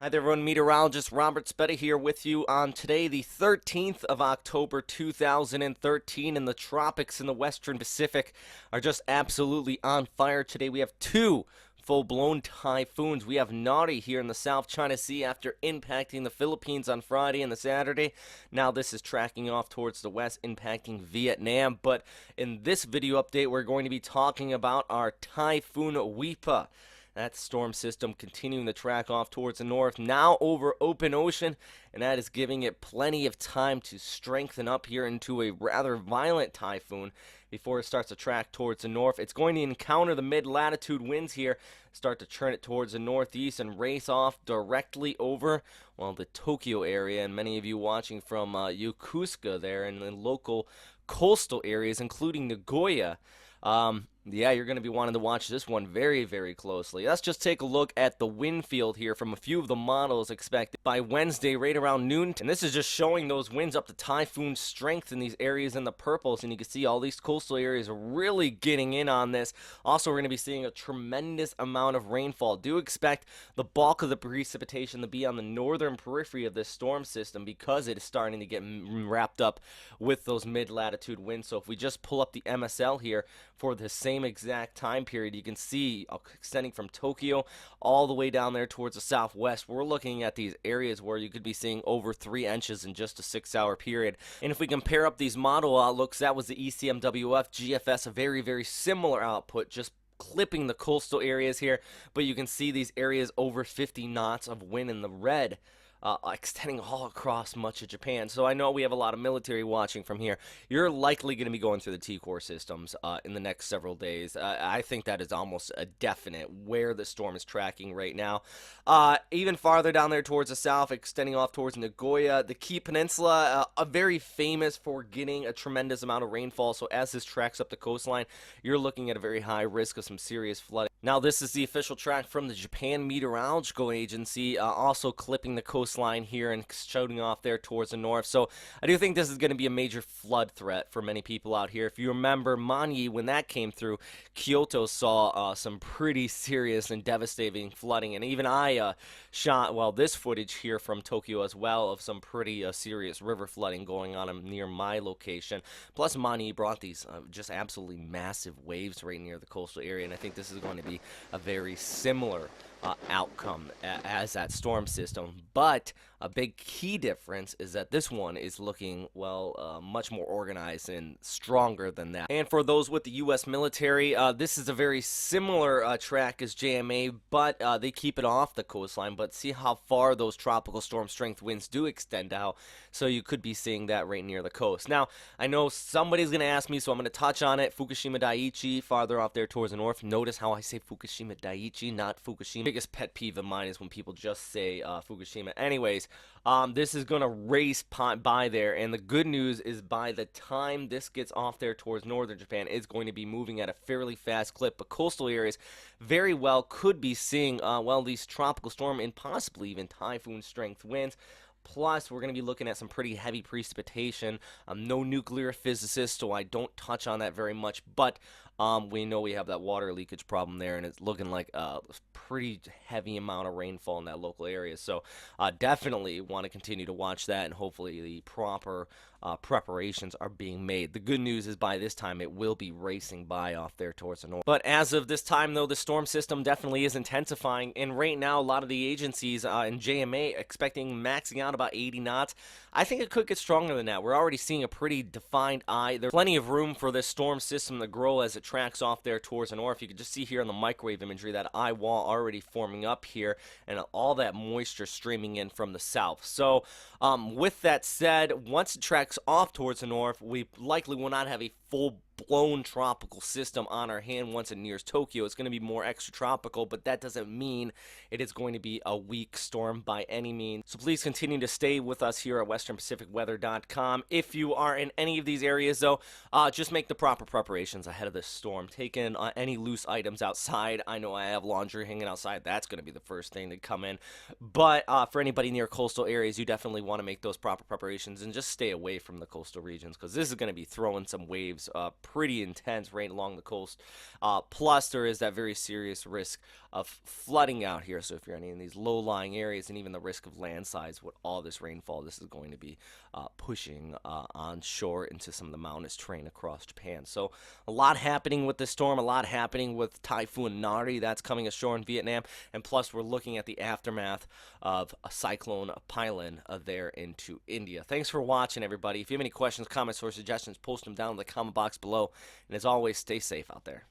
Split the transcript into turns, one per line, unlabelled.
Hi there, everyone. Meteorologist Robert Spetta here with you on today, the 13th of October, 2013, and the tropics in the Western Pacific are just absolutely on fire today. We have two full-blown typhoons. We have Nari here in the South China Sea after impacting the Philippines on Friday and the Saturday. Now this is tracking off towards the west, impacting Vietnam. But in this video update, we're going to be talking about our Typhoon Wipha. That storm system continuing to track off towards the north, now over open ocean, and that is giving it plenty of time to strengthen up here into a rather violent typhoon before it starts to track towards the north. It's going to encounter the mid-latitude winds here, start to turn it towards the northeast and race off directly over, well, the Tokyo area, and many of you watching from Yokosuka there in the local coastal areas, including Nagoya. Yeah, you're going to be wanting to watch this one very, very closely. Let's just take a look at the wind field here from a few of the models expected by Wednesday right around noon. And this is just showing those winds up to typhoon strength in these areas in the purples. And you can see all these coastal areas are really getting in on this. Also, we're going to be seeing a tremendous amount of rainfall. Do expect the bulk of the precipitation to be on the northern periphery of this storm system because it is starting to get wrapped up with those mid-latitude winds. So if we just pull up the MSL here for the same exact time period, you can see extending from Tokyo all the way down there towards the southwest. We're looking at these areas where you could be seeing over 3 inches in just a 6-hour period. And if we compare up these model outlooks, that was the ECMWF GFS, a very, very similar output, just clipping the coastal areas here. But you can see these areas over 50 knots of wind in the red. Extending all across much of Japan. So I know we have a lot of military watching from here. You're likely going to be going through the T-Core systems in the next several days. I think that is almost a definite where the storm is tracking right now. Even farther down there towards the south, extending off towards Nagoya, the Kii Peninsula, very famous for getting a tremendous amount of rainfall. So as this tracks up the coastline, you're looking at a very high risk of some serious flooding. Now, this is the official track from the Japan Meteorological Agency, also clipping the coastline here and shooting off there towards the north. So I do think this is going to be a major flood threat for many people out here. If you remember Manyi, when that came through, Kyoto saw some pretty serious and devastating flooding. And even I shot, well, this footage here from Tokyo as well of some pretty serious river flooding going on near my location. Plus, Manyi brought these just absolutely massive waves right near the coastal area. And I think this is going to be a very similar outcome as that storm system, but a big key difference is that this one is looking, well, much more organized and stronger than that. And for those with the U.S. military, this is a very similar track as JMA, but they keep it off the coastline, but see how far those tropical storm strength winds do extend out, so you could be seeing that right near the coast. Now, I know somebody's going to ask me, so I'm going to touch on it. Fukushima Daiichi, farther off there towards the north. Notice how I say Fukushima Daiichi, not Fukushima. Biggest pet peeve of mine is when people just say Fukushima. Anyways, this is going to race by there, and the good news is by the time this gets off there towards northern Japan, it's going to be moving at a fairly fast clip, but coastal areas very well could be seeing, well, these tropical storm and possibly even typhoon strength winds. Plus, we're going to be looking at some pretty heavy precipitation. I'm no nuclear physicist, so I don't touch on that very much, but we know we have that water leakage problem there, and it's looking like a pretty heavy amount of rainfall in that local area. So definitely want to continue to watch that, and hopefully the proper preparations are being made. The good news is by this time it will be racing by off there towards the north. But as of this time, though, the storm system definitely is intensifying, and right now a lot of the agencies in JMA expecting maxing out about 80 knots. I think it could get stronger than that. We're already seeing a pretty defined eye. There's plenty of room for this storm system to grow as it tracks off there towards the north. You can just see here in the microwave imagery that eye wall already forming up here, and all that moisture streaming in from the south. So with that said, once it tracks off towards the north, we likely will not have a full-blown tropical system on our hand once it nears Tokyo. It's going to be more extratropical, but that doesn't mean it is going to be a weak storm by any means. So please continue to stay with us here at westernpacificweather.com. If you are in any of these areas, though, just make the proper preparations ahead of this storm. Take in any loose items outside. I know I have laundry hanging outside. That's going to be the first thing to come in. But for anybody near coastal areas, you definitely want to make those proper preparations and just stay away from the coastal regions, because this is going to be throwing some waves pretty intense right along the coast. Plus, there is that very serious risk of flooding out here. So if you're in any of these low-lying areas, and even the risk of landslides with all this rainfall, this is going to be pushing onshore into some of the mountainous terrain across Japan. So a lot happening with this storm, a lot happening with Typhoon Nari that's coming ashore in Vietnam, and plus we're looking at the aftermath of a cyclone Pylon there into India. Thanks for watching, everybody. If you have any questions, comments, or suggestions, post them down in the comment box below. And as always, stay safe out there.